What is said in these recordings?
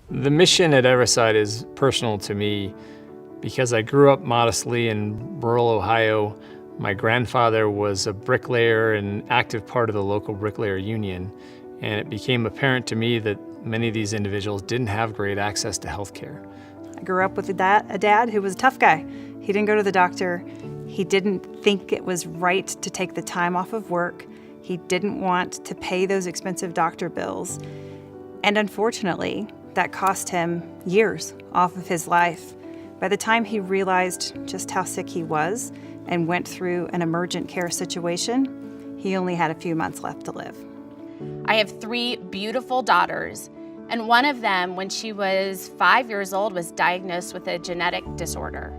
The mission at Everside is personal to me because I grew up modestly in rural Ohio. My grandfather was a bricklayer and active part of the local bricklayer union, and it became apparent to me that many of these individuals didn't have great access to health care. I grew up with a dad who was a tough guy. He didn't go to the doctor. He didn't think it was right to take the time off of work. He didn't want to pay those expensive doctor bills. And unfortunately, that cost him years off of his life. By the time he realized just how sick he was and went through an emergent care situation, he only had a few months left to live. I have 3 beautiful daughters, and one of them, when she was 5 years old, was diagnosed with a genetic disorder.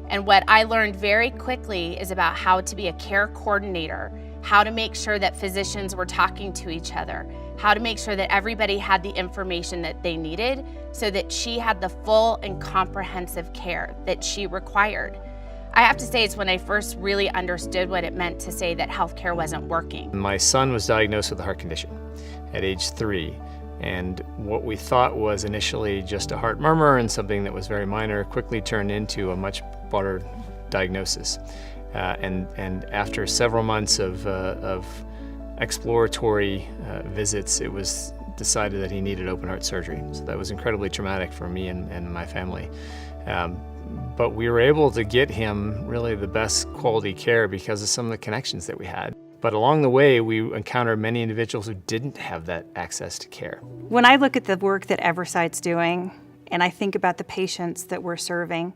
And what I learned very quickly is about how to be a care coordinator, how to make sure that physicians were talking to each other, how to make sure that everybody had the information that they needed so that she had the full and comprehensive care that she required. I have to say it's when I first really understood what it meant to say that healthcare wasn't working. My son was diagnosed with a heart condition at age 3, and what we thought was initially just a heart murmur and something that was very minor quickly turned into a much broader diagnosis. And after several months of exploratory visits, it was decided that he needed open heart surgery. So that was incredibly traumatic for me and my family. But we were able to get him really the best quality care because of some of the connections that we had. But along the way, we encountered many individuals who didn't have that access to care. When I look at the work that Everside's doing, and I think about the patients that we're serving,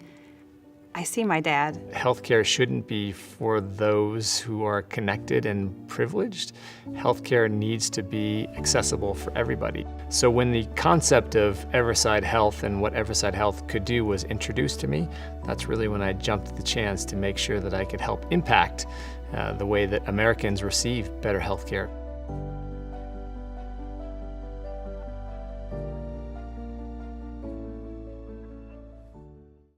I see my dad. Healthcare shouldn't be for those who are connected and privileged. Healthcare needs to be accessible for everybody. So when the concept of Everside Health and what Everside Health could do was introduced to me, that's really when I jumped at the chance to make sure that I could help impact the way that Americans receive better healthcare.